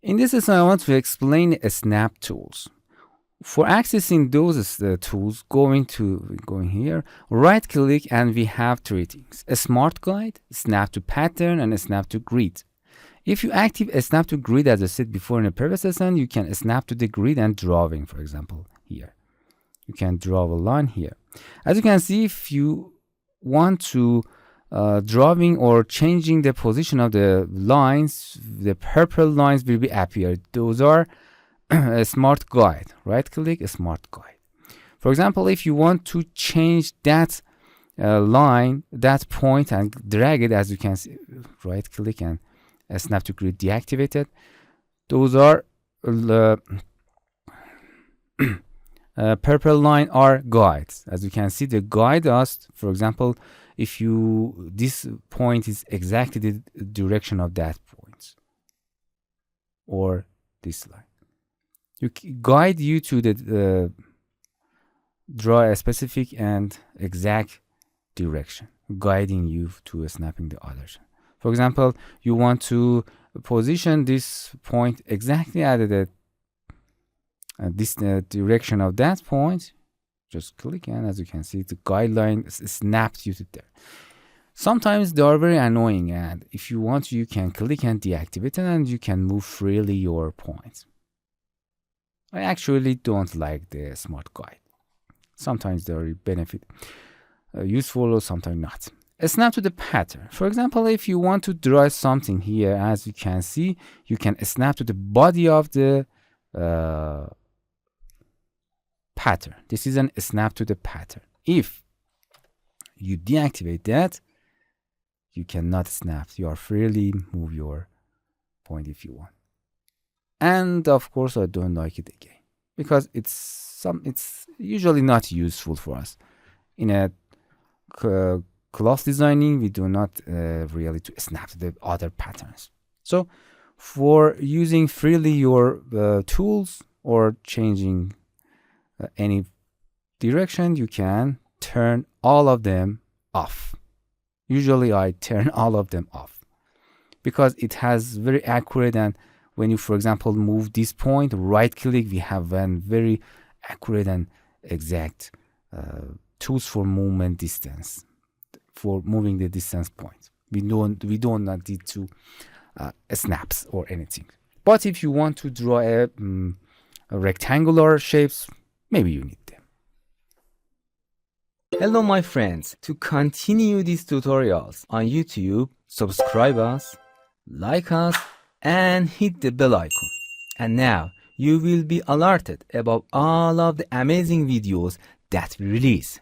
In this lesson, I want to explain snap tools. For accessing those tools, going here, right click, and we have three things: a smart guide, snap to pattern, and a snap to grid. If you active a snap to grid, as I said before in a previous lesson, you can snap to the grid and drawing, for example, here. You can draw a line here. As you can see, if you want to drawing or changing the position of the lines, the purple lines will be appear. Those are a smart guide. Right click, a smart guide. For example, if you want to change that line, that point, and drag it, as you can see, right click and snap to grid deactivated. Those are purple line are guides. As you can see, the guide us, for example, if this point is exactly the direction of that point, or this line, guide you to the draw a specific and exact direction, guiding you to snapping the others. For example, you want to position this point exactly at the this direction of that point. Just click, and as you can see, the guideline snapped you to there. Sometimes they are very annoying, and if you want, you can click and deactivate it, and you can move freely your points. I actually don't like the smart guide. Sometimes they are useful, or sometimes not. A snap to the pattern. For example, if you want to draw something here, as you can see, you can snap to the body of the pattern. This is a snap to the pattern. If you deactivate that, you cannot snap. You are freely move your point if you want. And of course, I don't like it again because it's usually not useful for us. In a cloth designing, we do not really to snap to the other patterns. So for using freely your tools or changing any direction, you can turn all of them off. Usually I turn all of them off because it has very accurate, and when you, for example, move this point, right click, we have a very accurate and exact tools for movement distance, for moving the distance point. We don't need to snaps or anything. But if you want to draw a rectangular shapes, maybe you need them. Hello my friends, to continue these tutorials on YouTube, subscribe us, like us, and hit the bell icon. And now you will be alerted about all of the amazing videos that we release.